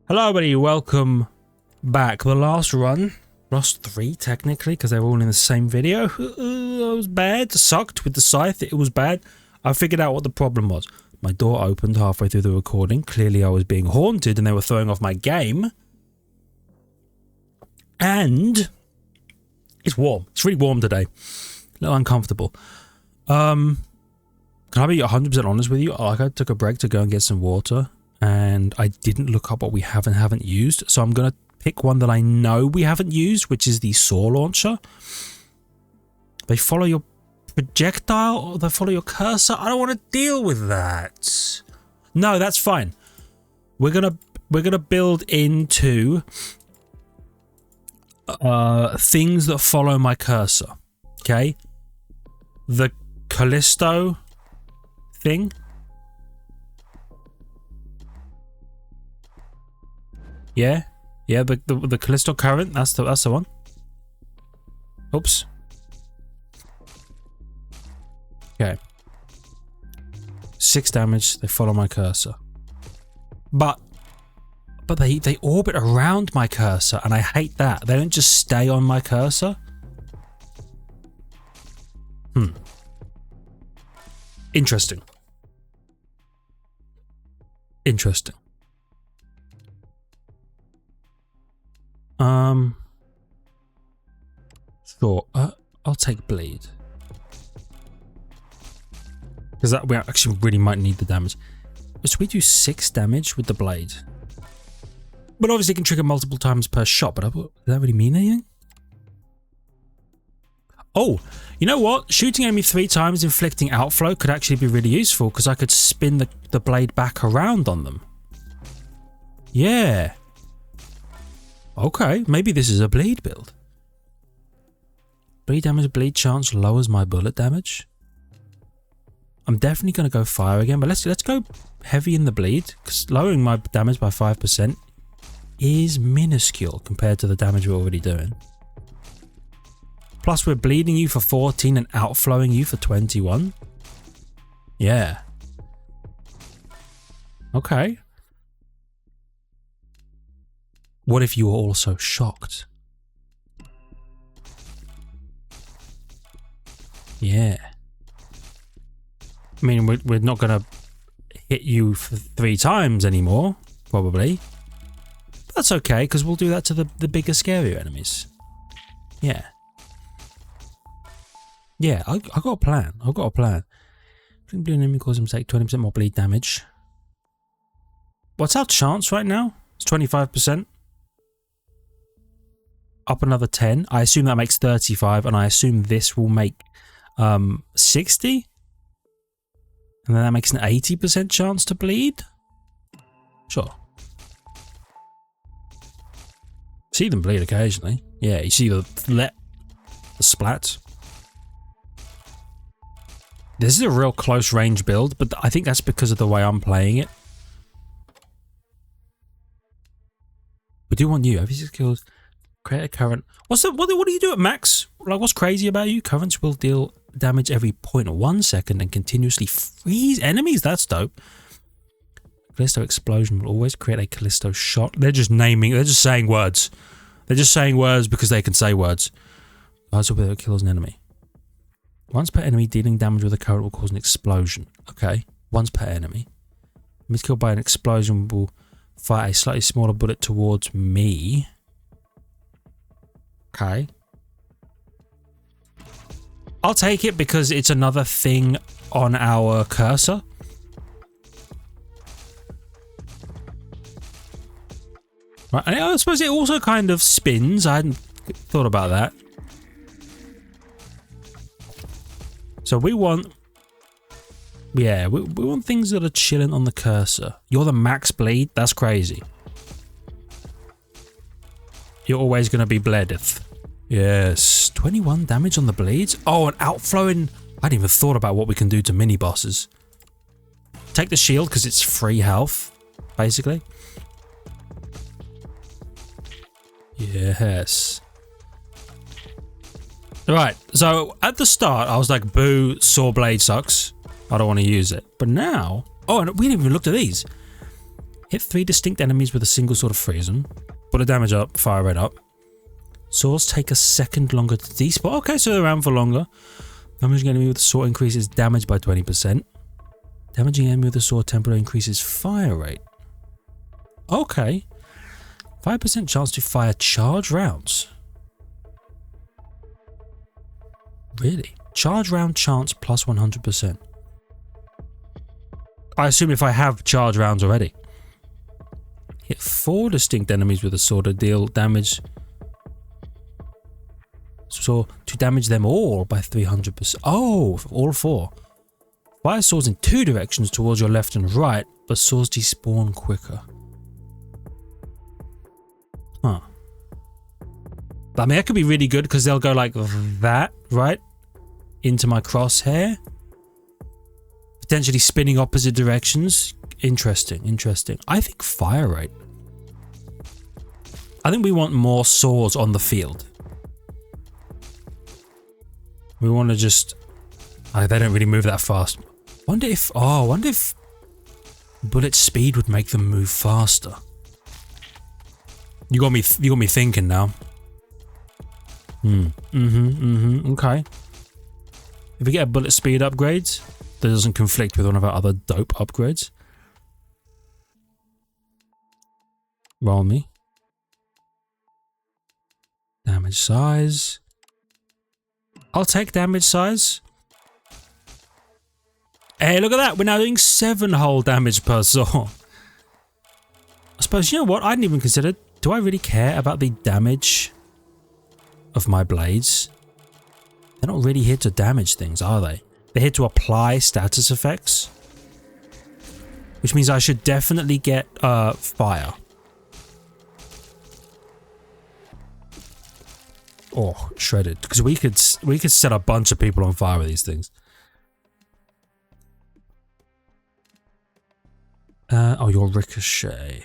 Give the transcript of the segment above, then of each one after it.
Hello everybody, welcome back. The last run, last three technically, because they were all in the same video. It was bad, sucked with the scythe, it was bad. I figured out what the problem was. My door opened halfway through the recording. Clearly I was being haunted and they were throwing off my game. And it's warm. It's really warm today. A little uncomfortable. Can I be 100% honest with you? Like, I took a break to go and get some water. And I didn't look up what we have and haven't used, so I'm going to pick one that I know we haven't used, which is the saw launcher. They follow your projectile, or they follow your cursor. I don't want to deal with that. No, that's fine. We're gonna build into things that follow my cursor. Okay, the Callisto thing. Yeah, the Callisto current, that's the one. Oops. Okay. 6 damage, they follow my cursor. But they orbit around my cursor, and I hate that. They don't just stay on my cursor. Interesting. Interesting. Sure. I'll take bleed. Because that we actually really might need the damage. So we do 6 damage with the blade. But obviously it can trigger multiple times per shot, but does that really mean anything? Oh, you know what? Shooting enemy 3 times inflicting outflow could actually be really useful because I could spin the blade back around on them. Yeah. Okay, maybe this is a bleed build. Bleed damage, bleed chance lowers my bullet damage. I'm definitely going to go fire again, but let's go heavy in the bleed, because lowering my damage by 5% is minuscule compared to the damage we're already doing. Plus we're bleeding you for 14 and outflowing you for 21. Yeah. Okay. What if you were also shocked? Yeah. I mean, we're not going to hit you for 3 times anymore, probably. That's okay, because we'll do that to the bigger, scarier enemies. Yeah. Yeah, I got a plan. I've got a plan. Blue enemy causes him to take 20% more bleed damage. What's our chance right now? It's 25%. Up another 10. I assume that makes 35, and I assume this will make 60. And then that makes an 80% chance to bleed. Sure. See them bleed occasionally. Yeah, you see the splats. This is a real close range build, but I think that's because of the way I'm playing it. We do want you. Every 6 kills. Create a current. What do you do at max? Like, what's crazy about you? Currents will deal damage every 0.1 second and continuously freeze enemies. That's dope. Callisto explosion will always create a Callisto shot. They're just saying words. They're just saying words because they can say words. Also, whether it kills an enemy. Once per enemy, dealing damage with a current will cause an explosion. Okay. Once per enemy. Enemies killed by an explosion will fire a slightly smaller bullet towards me. Okay. I'll take it because it's another thing on our cursor. Right, and I suppose it also kind of spins. I hadn't thought about that. So we want... Yeah, we want things that are chilling on the cursor. You're the max bleed? That's crazy. You're always going to be bleedeth. Yes. 21 damage on the bleeds? Oh, an outflowing... I hadn't even thought about what we can do to mini-bosses. Take the shield because it's free health, basically. Yes. Right, so at the start I was like, boo, Sawblade sucks. I don't want to use it. But now... Oh, and we didn't even look at these. Hit 3 distinct enemies with a single sword to freeze them. Put the damage up, fire rate up. Swords take a second longer to despawn. Okay, so they're around for longer. Damaging enemy with a sword increases damage by 20%. Damaging enemy with a sword temporarily increases fire rate. Okay. 5% chance to fire charge rounds. Really? Charge round chance plus 100%. I assume if I have charge rounds already. Hit 4 distinct enemies with a sword to deal damage. So to damage them all by 300%. Oh, all 4. Fire swords in 2 directions towards your left and right, but swords despawn quicker. Huh. I mean, that could be really good because they'll go like that, right? Into my crosshair. Potentially spinning opposite directions. Interesting, interesting. I think fire rate. I think we want more swords on the field. We want to just... they don't really move that fast. Wonder if bullet speed would make them move faster. You got me thinking now. Okay. If we get a bullet speed upgrade that doesn't conflict with one of our other dope upgrades. Roll me. Damage size. I'll take damage size. Hey, look at that. We're now doing 7 whole damage per sword. I suppose, you know what? I didn't even consider... Do I really care about the damage of my blades? They're not really here to damage things, are they? They're here to apply status effects. Which means I should definitely get fire. Oh, shredded. Because we could set a bunch of people on fire with these things. Oh, your ricochet.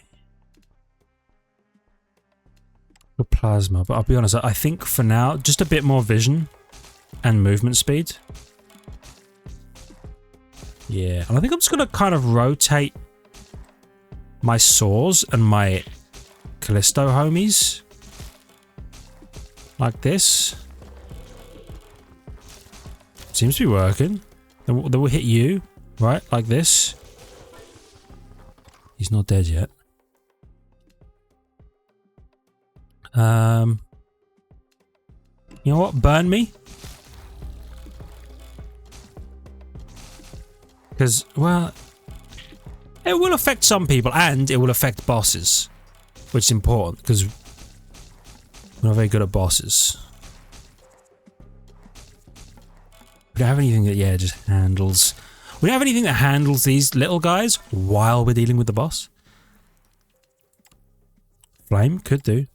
Your plasma. But I'll be honest, I think for now, just a bit more vision and movement speed. Yeah, and I think I'm just going to kind of rotate my saws and my Callisto homies. Like this. Seems to be working. They will hit you, right? Like this. He's not dead yet. You know what? Burn me. Because, well, it will affect some people and it will affect bosses. Which is important because we're not very good at bosses. We don't have anything that, yeah, just handles... We don't have anything that handles these little guys while we're dealing with the boss. Flame, could do.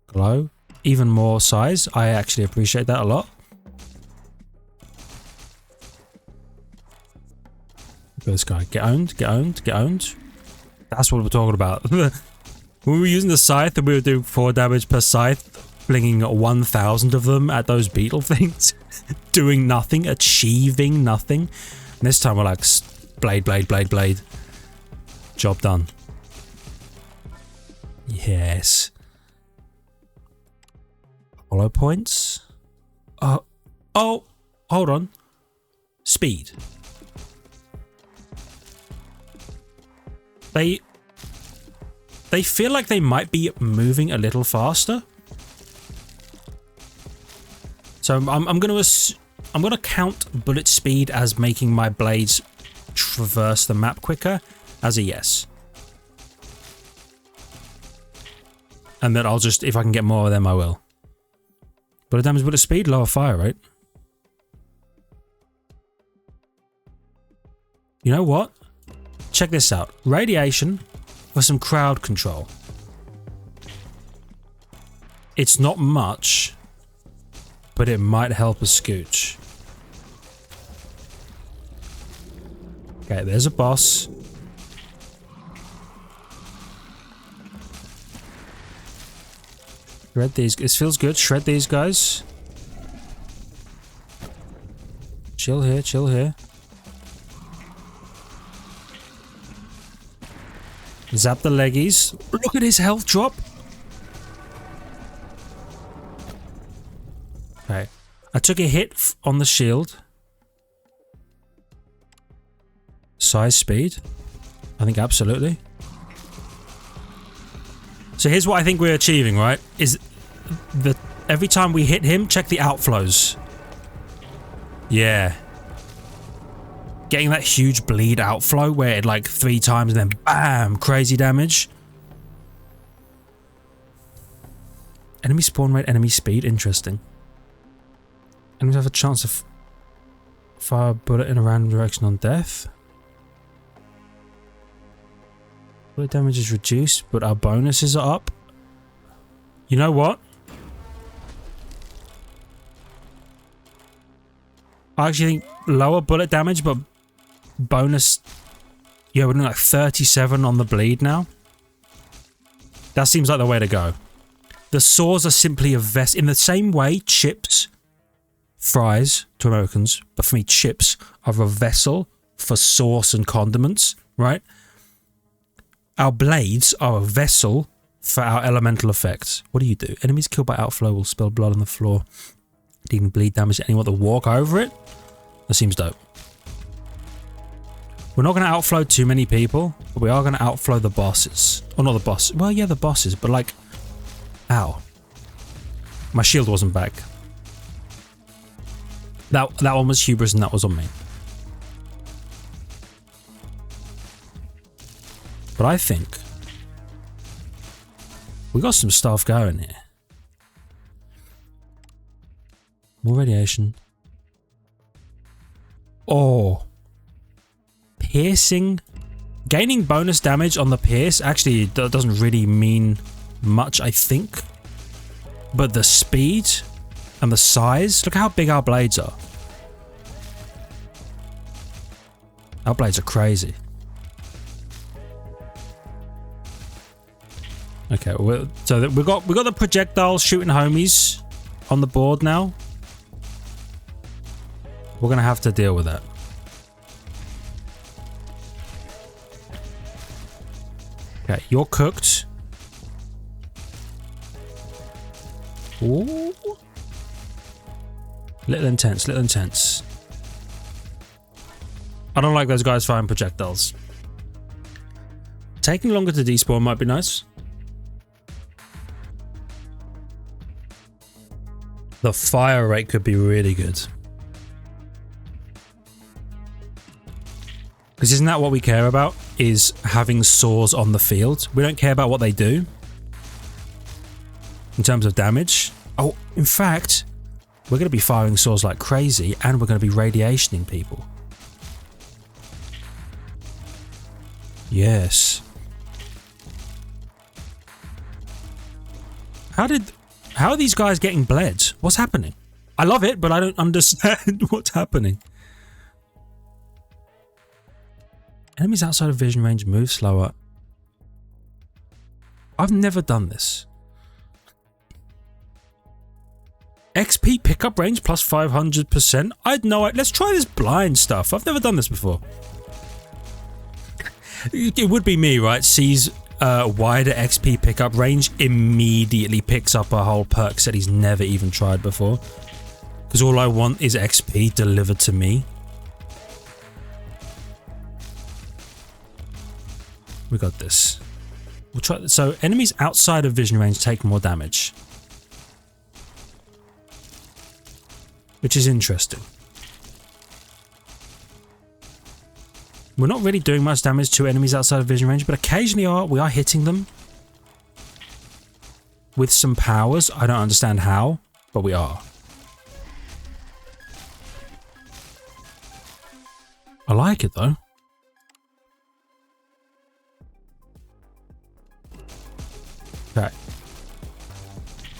Glow, even more size. I actually appreciate that a lot. This guy, get owned, get owned, get owned. That's what we're talking about. When we were using the scythe and we were doing 4 damage per scythe, flinging 1,000 of them at those beetle things, doing nothing, achieving nothing. And this time we're like, blade, blade, blade, blade. Job done. Yes. Hollow points. Oh, hold on. Speed. They feel like they might be moving a little faster. So I'm gonna count bullet speed as making my blades traverse the map quicker as a yes. And then I'll just, if I can get more of them, I will. Bullet damage, bullet speed, lower fire rate. You know what? Check this out. Radiation for some crowd control. It's not much, but it might help a scooch. Okay, there's a boss. Shred these. This feels good. Shred these guys. Chill here, chill here. Zap the leggies. Look at his health drop. Okay. I took a hit on the shield. Size, speed. I think absolutely. So here's what I think we're achieving, right? Is that every time we hit him, check the outflows. Yeah. Getting that huge bleed outflow where it like 3 times and then BAM! Crazy damage. Enemy spawn rate, enemy speed. Interesting. Enemies have a chance to fire a bullet in a random direction on death. Bullet damage is reduced, but our bonuses are up. You know what? I actually think lower bullet damage, but bonus... Yeah, we're doing like 37 on the bleed now. That seems like the way to go. The saws are simply a vest. In the same way, chips, fries to Americans, but for me, chips are a vessel for sauce and condiments, right? Our blades are a vessel for our elemental effects. What do? Enemies killed by outflow will spill blood on the floor, dealing bleed damage to anyone that walk over it. That seems dope. We're not going to outflow too many people, but we are going to outflow the bosses. Or not the boss. Well, yeah, the bosses, but like... Ow. My shield wasn't back. That one was hubris and that was on me. But I think we got some stuff going here. More radiation. Oh. Piercing. Gaining bonus damage on the pierce actually doesn't really mean much, I think. But the speed and the size. Look how big our blades are. Our blades are crazy. Okay, so we got the projectiles shooting homies on the board now. We're gonna have to deal with that. Okay, you're cooked. Ooh. Little intense, little intense. I don't like those guys firing projectiles. Taking longer to despawn might be nice. The fire rate could be really good. Because isn't that what we care about? Is having saws on the field. We don't care about what they do. In terms of damage. Oh, in fact, we're going to be firing saws like crazy and we're going to be radiationing people. Yes. How are these guys getting bled? What's happening? I love it, but I don't understand what's happening. Enemies outside of vision range move slower. I've never done this. XP pickup range plus 500%. I'd know it. Let's try this blind stuff. I've never done this before. It would be me, right? Sees wider XP pickup range, immediately picks up a whole perk set he's never even tried before. Because all I want is XP delivered to me. We got this. We'll try. So enemies outside of vision range take more damage, which is interesting. We're not really doing much damage to enemies outside of vision range, but occasionally we are hitting them with some powers. I don't understand how, but we are. I like it though. Okay.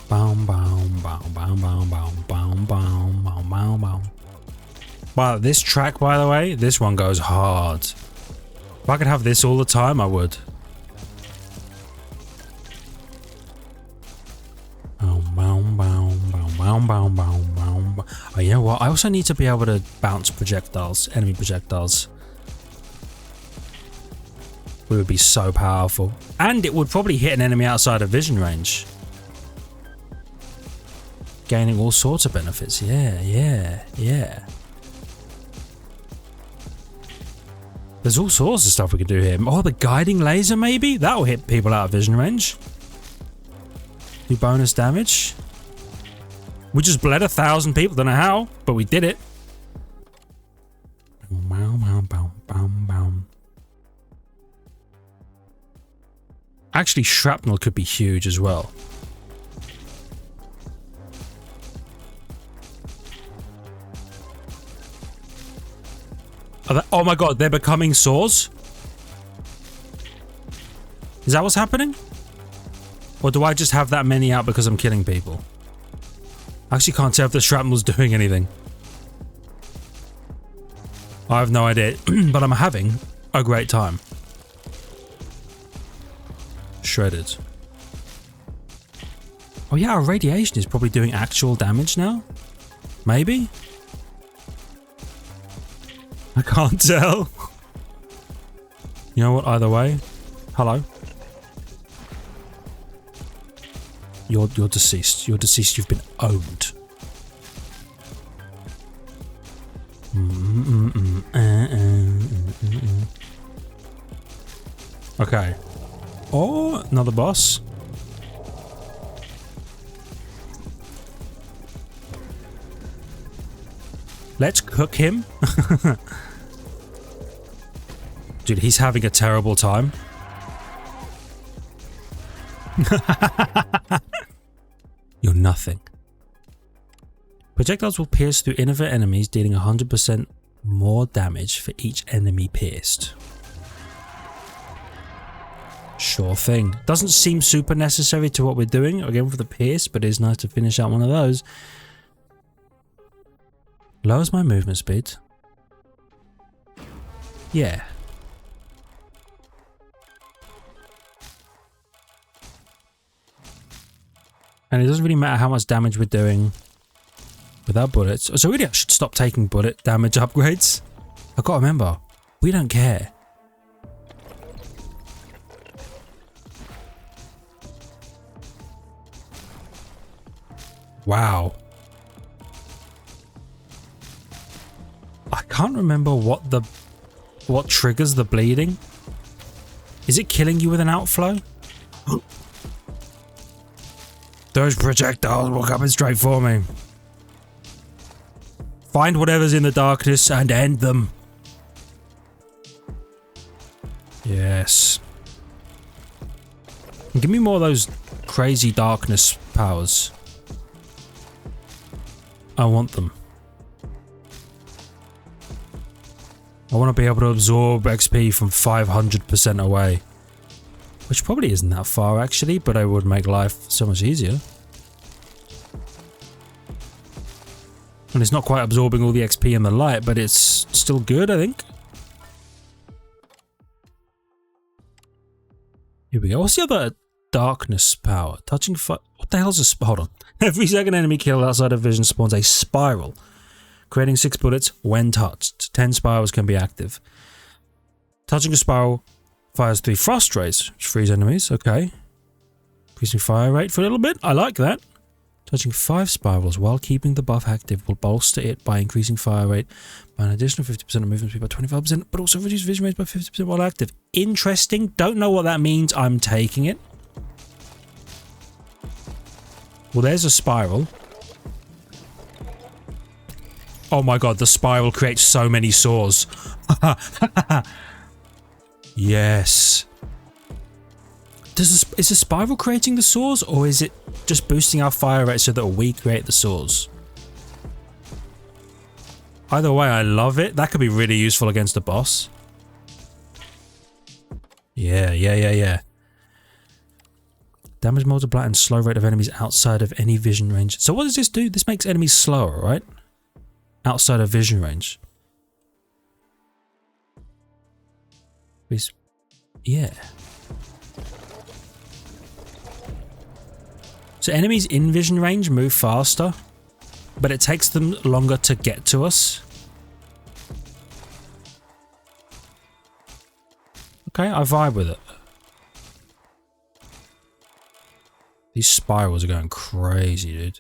Boom, boom, boom, boom, boom, boom, boom, boom, boom, boom, boom. Wow, this track, by the way, this one goes hard. If I could have this all the time, I would. Oh, you know what? I also need to be able to bounce projectiles, enemy projectiles. we would be so powerful. And it would probably hit an enemy outside of vision range. Gaining all sorts of benefits. Yeah. There's all sorts of stuff we can do here. Oh, the guiding laser maybe? That'll hit people out of vision range. Do bonus damage. We just bled 1,000 people. Don't know how, but we did it. Actually, shrapnel could be huge as well. Oh my god, they're becoming saws? Is that what's happening? Or do I just have that many out because I'm killing people? I actually can't tell if the shrapnel's doing anything. I have no idea, but I'm having a great time. Shredded. Oh yeah, our radiation is probably doing actual damage now? Maybe? I can't tell. You know what, either way. Hello. You're deceased. You're deceased. You've been owned. Okay. Oh, another boss. Let's cook him. Dude, he's having a terrible time. You're nothing. Projectiles will pierce through inanimate enemies, dealing 100% more damage for each enemy pierced. Sure thing. Doesn't seem super necessary to what we're doing, again for the pierce, but it is nice to finish out one of those. Lowers my movement speed. Yeah. And it doesn't really matter how much damage we're doing without bullets. So really I should stop taking bullet damage upgrades. I've got to remember, we don't care. Wow. I can't remember what triggers the bleeding. Is it killing you with an outflow? Those projectiles were coming straight for me. Find whatever's in the darkness and end them. Yes. Give me more of those crazy darkness powers. I want them. I want to be able to absorb XP from 500% away. Which probably isn't that far actually, but it would make life so much easier. And it's not quite absorbing all the XP and the light, but it's still good, I think. Here we go. What's the other darkness power? Touching fire. What the hell's a hold on. Every second enemy killed outside of vision spawns a spiral, creating 6 bullets when touched. 10 spirals can be active. Touching a spiral fires 3 frost rays, which freeze enemies. Okay. Increasing fire rate for a little bit. I like that. Touching 5 spirals while keeping the buff active will bolster it by increasing fire rate by an additional 50% of movement speed by 25%, but also reduce vision range by 50% while active. Interesting. Don't know what that means. I'm taking it. Well, there's a spiral. Oh my god, the spiral creates so many saws. Yes. Is the spiral creating the saws, or is it just boosting our fire rate so that we create the saws? Either way, I love it. That could be really useful against a boss. Yeah. Damage multiply and slow rate of enemies outside of any vision range. So what does this do? This makes enemies slower, right? Outside of vision range. Yeah. So enemies in vision range move faster, but it takes them longer to get to us. Okay, I vibe with it. These spirals are going crazy, dude.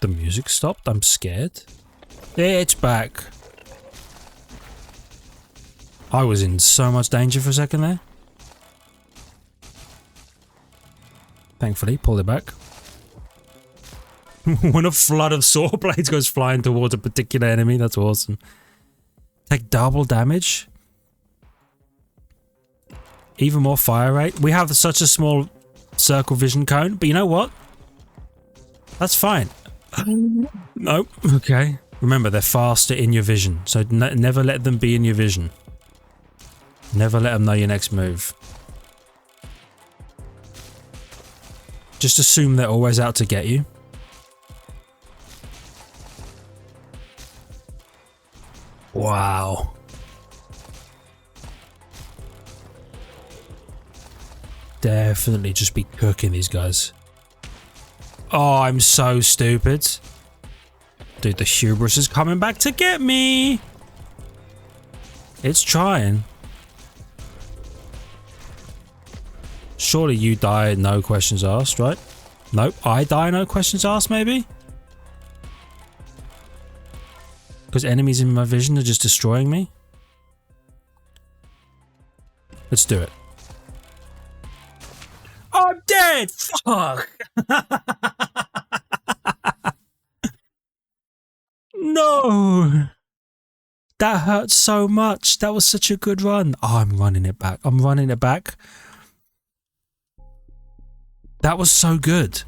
The music stopped? I'm scared. It's back. I was in so much danger for a second there. Thankfully, pulled it back. When a flood of Sawblades goes flying towards a particular enemy, that's awesome. Take double damage. Even more fire rate. We have such a small circle vision cone, but you know what? That's fine. Nope. Okay. Remember, they're faster in your vision, so never let them be in your vision. Never let them know your next move. Just assume they're always out to get you. Wow. Definitely just be cooking these guys. Oh, I'm so stupid. Dude, the hubris is coming back to get me. It's trying. Surely you die, no questions asked, right? Nope, I die, no questions asked, maybe? Because enemies in my vision are just destroying me? Let's do it. I'm dead! Fuck! No! That hurt so much. That was such a good run. Oh, I'm running it back. I'm running it back. That was so good.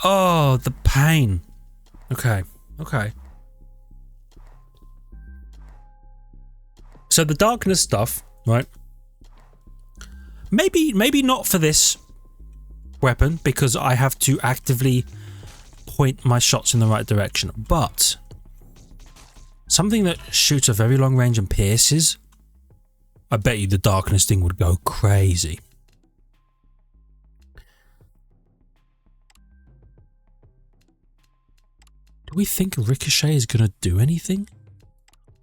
Oh, the pain. Okay. Okay. So the darkness stuff, right? Maybe not for this weapon, because I have to actively point my shots in the right direction. But something that shoots a very long range and pierces, I bet you the darkness thing would go crazy. Do we think Ricochet is going to do anything?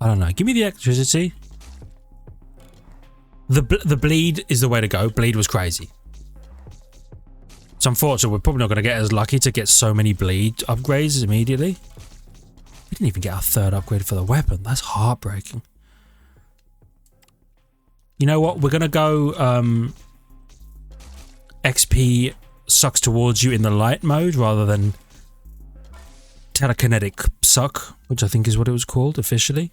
I don't know. Give me the electricity. The bleed is the way to go. Bleed was crazy. It's unfortunate we're probably not going to get as lucky to get so many bleed upgrades immediately. We didn't even get our third upgrade for the weapon. That's heartbreaking. You know what? We're going to go XP sucks towards you in the light mode rather than telekinetic suck, which I think is what it was called officially.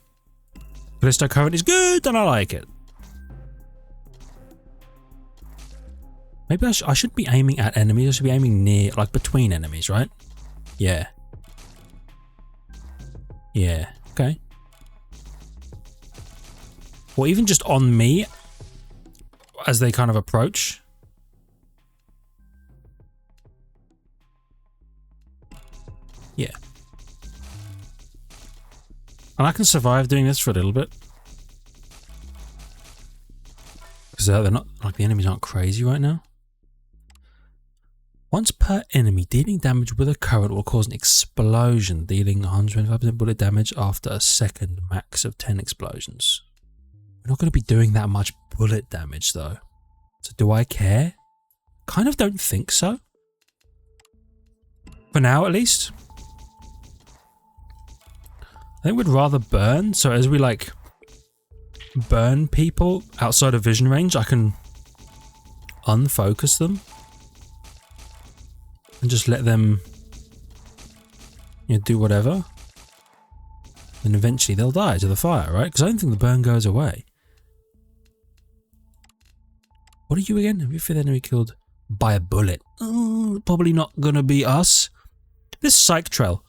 Callisto current is good and I like it. Maybe I shouldn't be aiming at enemies, I should be aiming near, like between enemies, right? Yeah. Yeah, okay. Or even just on me as they kind of approach. Yeah. And I can survive doing this for a little bit. Because they're not, like the enemies aren't crazy right now. Once per enemy, dealing damage with a current will cause an explosion, dealing 125% bullet damage after a second, max of 10 explosions. We're not going to be doing that much bullet damage though. So do I care? Kind of don't think so. For now at least. I think we'd rather burn, so as we like burn people outside of vision range, I can unfocus them. And just let them, you know, do whatever. And eventually they'll die to the fire, right? Because I don't think the burn goes away. What are you again? Have you feel enemy killed by a bullet? Probably not gonna be us. This psych trail,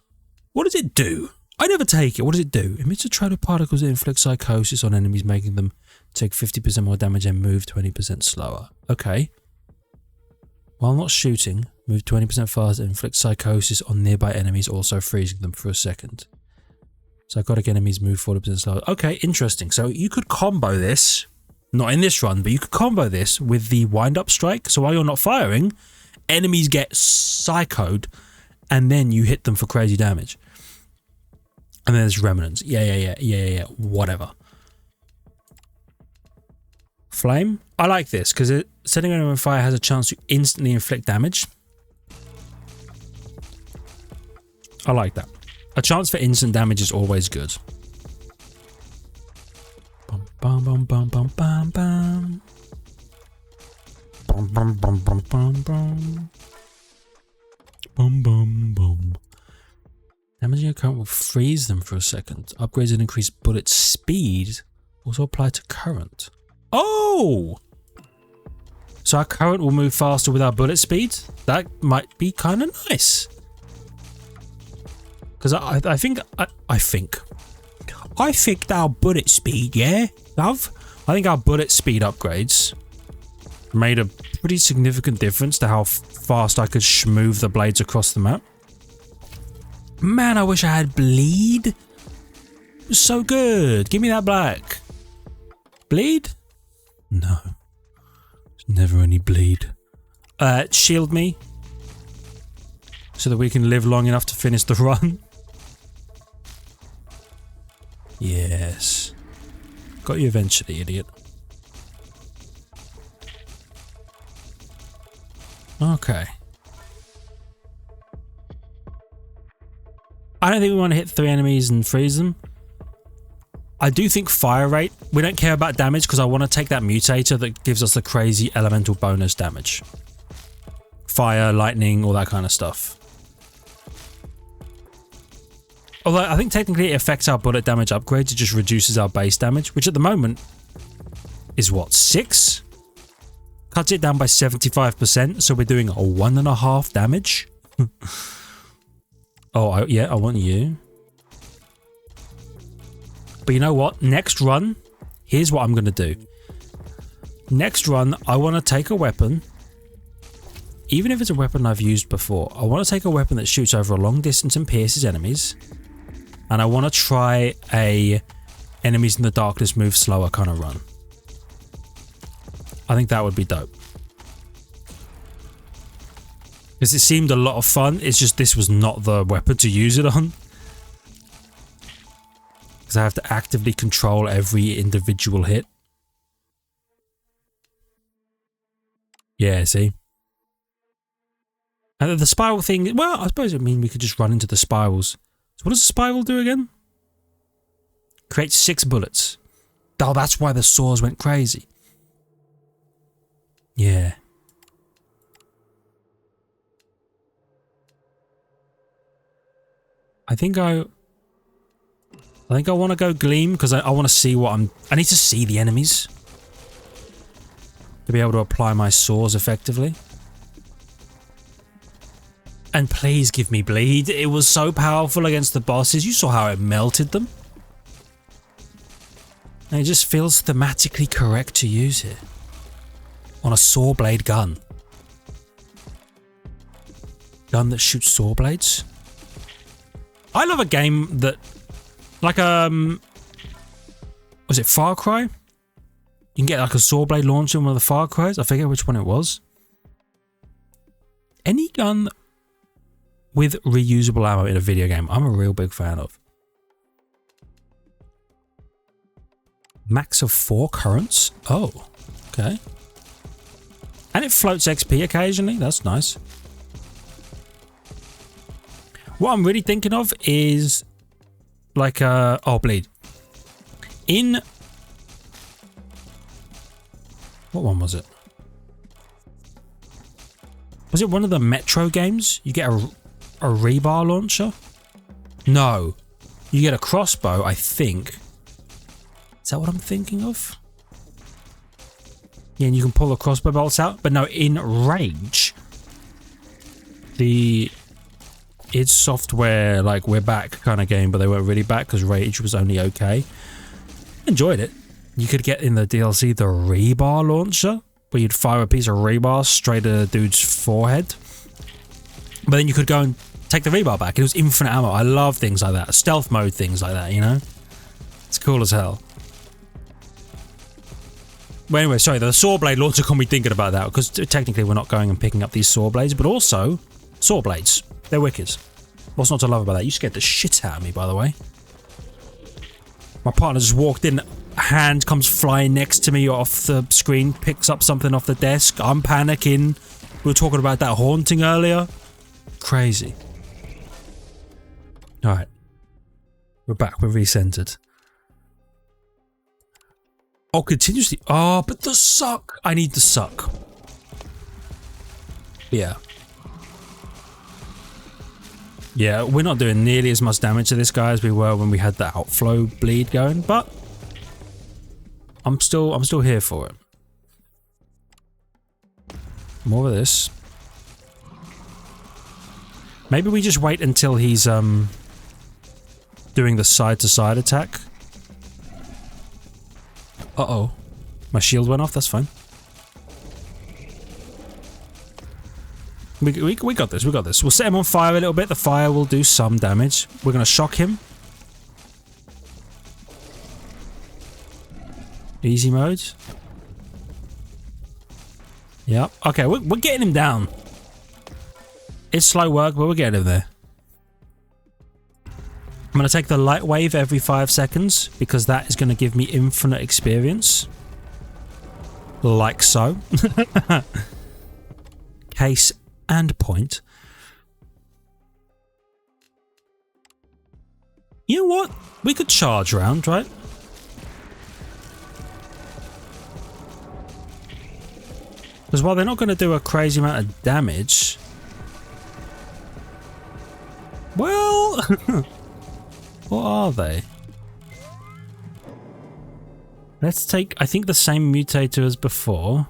what does it do? I never take it. What does it do? Emits a trail of particles that inflict psychosis on enemies, making them take 50% more damage and move 20% slower. Okay. While not shooting, move 20% faster and inflict psychosis on nearby enemies, also freezing them for a second. Psychotic enemies move 40% slower. Okay, interesting. So you could combo this, not in this run, but you could combo this with the wind-up strike. So while you're not firing, enemies get psychoed and then you hit them for crazy damage. And then there's remnants. Yeah. Whatever. Flame. I like this because setting an enemy on fire has a chance to instantly inflict damage. I like that. A chance for instant damage is always good. Bum bum bum bum bum bum bum. Bum bum bum bum bum bum. Bum bum bum. Damaging your current will freeze them for a second. Upgrades and increase bullet speed also apply to current. Oh! So our current will move faster with our bullet speed? That might be kind of nice. Because I think that our bullet speed, yeah, love? I think our bullet speed upgrades made a pretty significant difference to how fast I could schmoove the blades across the map. Man, I wish I had bleed. It was so good. Give me that black. Bleed? No. There's never any bleed. Shield me. So that we can live long enough to finish the run. Yes. Got you eventually, idiot. Okay. I don't think we want to hit 3 enemies and freeze them. I do think fire rate, we don't care about damage because I want to take that mutator that gives us the crazy elemental bonus damage. Fire, lightning, all that kind of stuff. Although I think technically it affects our bullet damage upgrades, it just reduces our base damage, which at the moment is what, 6? Cuts it down by 75%, so we're doing a 1.5 damage. Oh, yeah, I want you. But you know what? Next run, here's what I'm going to do. Next run, I want to take a weapon. Even if it's a weapon I've used before, I want to take a weapon that shoots over a long distance and pierces enemies. And I want to try a enemies in the darkness move slower kind of run. I think that would be dope. Because it seemed a lot of fun, it's just this was not the weapon to use it on. Because I have to actively control every individual hit. Yeah, see? And the spiral thing, well, I suppose it means we could just run into the spirals. So what does the spiral do again? Creates 6 bullets. Oh, that's why the saws went crazy. Yeah. I think I want to go gleam because I want to see what I need to see the enemies to be able to apply my saws effectively. And please give me bleed. It was so powerful against the bosses. You saw how it melted them. And it just feels thematically correct to use it on a Sawblade gun. Gun that shoots saw blades. I love a game that, like, was it Far Cry? You can get like a Sawblade launcher in one of the Far Cries. I forget which one it was. Any gun with reusable ammo in a video game, I'm a real big fan of. Max of 4 currents. Oh, okay. And it floats XP occasionally. That's nice. What I'm really thinking of is like oh, bleed. In what one was it? Was it one of the Metro games? You get a rebar launcher? No. You get a crossbow, I think. Is that what I'm thinking of? Yeah, and you can pull the crossbow bolts out. But no, in Rage, the id Software, like, we're back kind of game, but they weren't really back because Rage was only okay. Enjoyed it. You could get in the DLC the rebar launcher, where you'd fire a piece of rebar straight at a dude's forehead. But then you could go and take the rebar back. It was infinite ammo. I love things like that. Stealth mode things like that, you know? It's cool as hell. But anyway, sorry, the Sawblade launcher got me thinking about that, because technically we're not going and picking up these Sawblades, but also Sawblades. They're wicked. What's not to love about that? You scared the shit out of me, by the way. My partner just walked in, hand comes flying next to me off the screen, picks up something off the desk. I'm panicking. We were talking about that haunting earlier. Crazy. Alright. We're back. We're recentered. Oh, continuously. Oh, but the suck. I need the suck. Yeah. Yeah, we're not doing nearly as much damage to this guy as we were when we had the outflow bleed going, but I'm still here for it. More of this. Maybe we just wait until he's doing the side-to-side attack. Uh-oh. My shield went off, that's fine. We got this, we got this. We'll set him on fire a little bit. The fire will do some damage. We're going to shock him. Easy mode. Yep. Okay, we're getting him down. It's slow work, but we're getting him there. I'm going to take the light wave every 5 seconds because that is going to give me infinite experience. Like so. Case and point. You know what? We could charge round, right? Because while they're not going to do a crazy amount of damage... Well... what are they? Let's take, I think, the same mutator as before.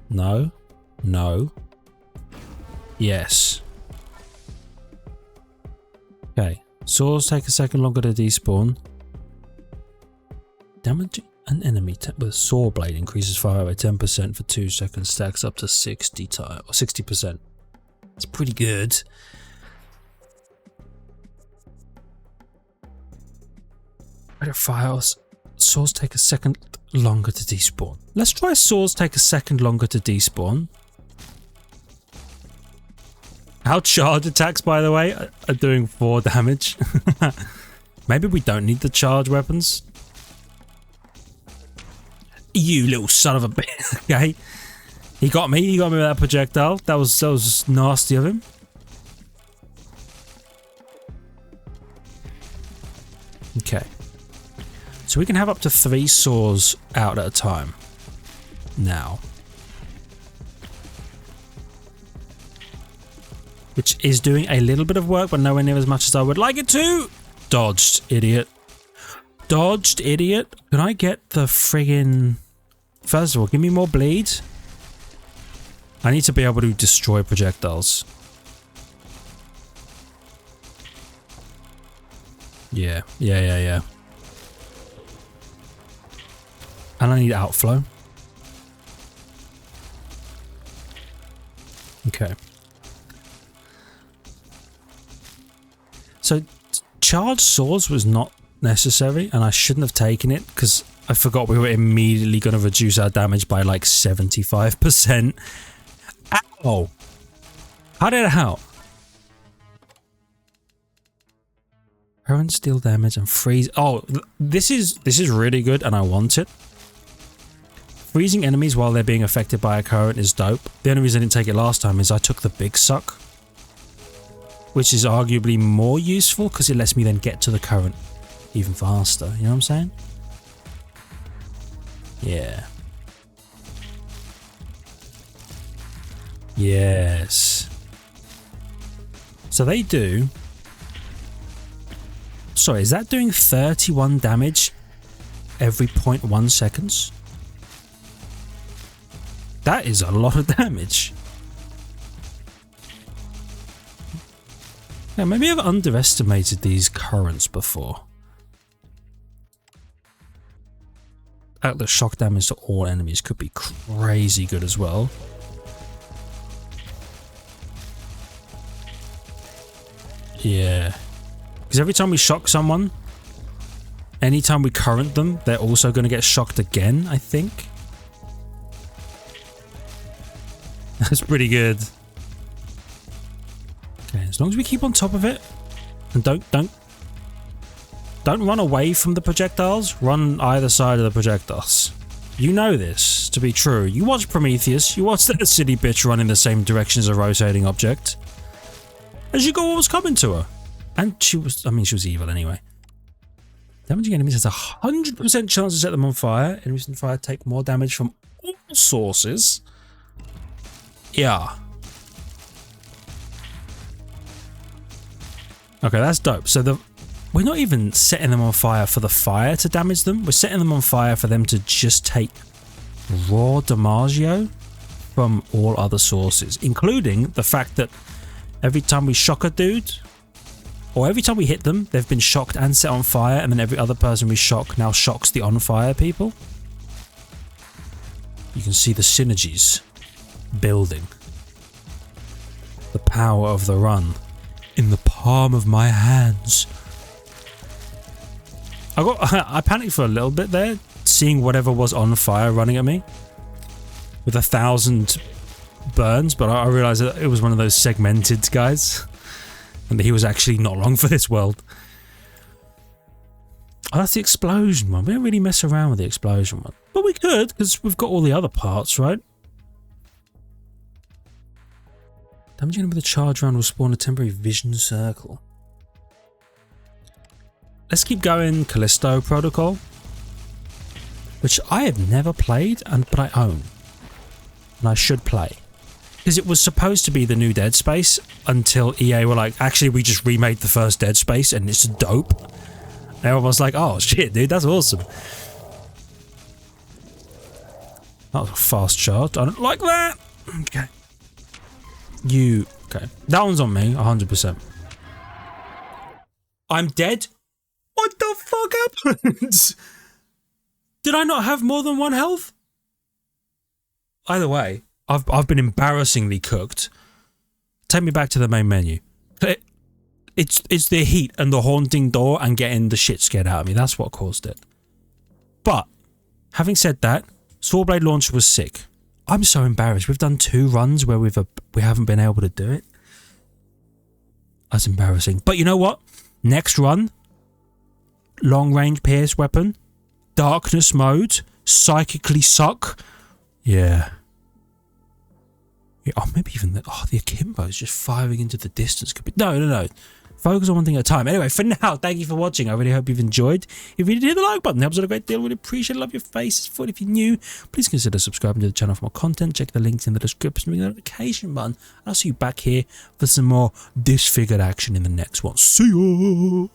No. No. Yes. Okay. Swords take a second longer to despawn. Damaging an enemy with Sawblade increases fire by 10% for 2 seconds, stacks up to 60%. It's pretty good. Better files. Swords take a second longer to despawn. Let's try swords take a second longer to despawn. Our charge attacks, by the way, are doing 4 damage. Maybe we don't need the charge weapons. You little son of a bitch. Okay. He got me. He got me with that projectile. That was nasty of him. Okay. So we can have up to 3 saws out at a time. Now. Which is doing a little bit of work, but nowhere near as much as I would like it to. Dodged, idiot. Dodged, idiot. Can I get the friggin... First of all, give me more bleed. I need to be able to destroy projectiles. Yeah. And I need outflow. Okay. So, charged swords was not necessary, and I shouldn't have taken it, because I forgot we were immediately going to reduce our damage by like 75%. Ow! How did it help? Current steel damage and freeze. Oh, this is really good, and I want it. Freezing enemies while they're being affected by a current is dope. The only reason I didn't take it last time is I took the big suck, which is arguably more useful because it lets me then get to the current even faster. You know what I'm saying? Yeah. Yes. So they do... Sorry, is that doing 31 damage every 0.1 seconds? That is a lot of damage. Yeah, maybe I've underestimated these currents before. The shock damage to all enemies could be crazy good as well. Yeah. Because every time we shock someone, anytime we current them, they're also going to get shocked again, I think. That's pretty good. Okay, as long as we keep on top of it and don't Don't run away from the projectiles, run either side of the projectiles. You know this to be true. You watch Prometheus, you watch that city bitch run in the same direction as a rotating object. And she got what was coming to her. And she was, I mean, she was evil anyway. Damaging enemies has a 100% chance to set them on fire. Enemies on fire take more damage from all sources. Yeah. Okay, that's dope. So we're not even setting them on fire for the fire to damage them. We're setting them on fire for them to just take raw damaggio from all other sources, including the fact that every time we shock a dude, or every time we hit them, they've been shocked and set on fire, and then every other person we shock now shocks the on fire people. You can see the synergies building. The power of the run in the palm of my hands. I panicked for a little bit there, seeing whatever was on fire running at me with 1,000 burns, but I realized that it was one of those segmented guys and that he was actually not long for this world. Oh, that's the explosion one. We don't really mess around with the explosion one, but we could because we've got all the other parts, right? Damaging him with a charge round will spawn a temporary vision circle. Let's keep going Callisto Protocol, which I have never played, but I own. And I should play. Because it was supposed to be the new Dead Space until EA were like, actually we just remade the first Dead Space and it's dope. And everyone was like, oh shit dude, that's awesome. That was a fast charge. I don't like that. Okay. Okay. That one's on me, 100%. I'm dead? What the fuck happened? Did I not have more than 1 health? Either way, I've been embarrassingly cooked. Take me back to the main menu. It's the heat and the haunting door and getting the shit scared out of me. That's what caused it. But, having said that, Sawblade launcher was sick. I'm so embarrassed. We've done 2 runs where we haven't been able to do it. That's embarrassing. But you know what? Next run, long range pierce weapon, darkness mode, psychically suck. Yeah. Oh, maybe even the akimbo is just firing into the distance. Could be no. Focus on one thing at a time. Anyway, for now, thank you for watching. I really hope you've enjoyed. If you did, hit the like button. It helps out a great deal. Really appreciate it. Love your face. If you're new, please consider subscribing to the channel for more content. Check the links in the description. Ring the notification button. I'll see you back here for some more Disfigured action in the next one. See ya!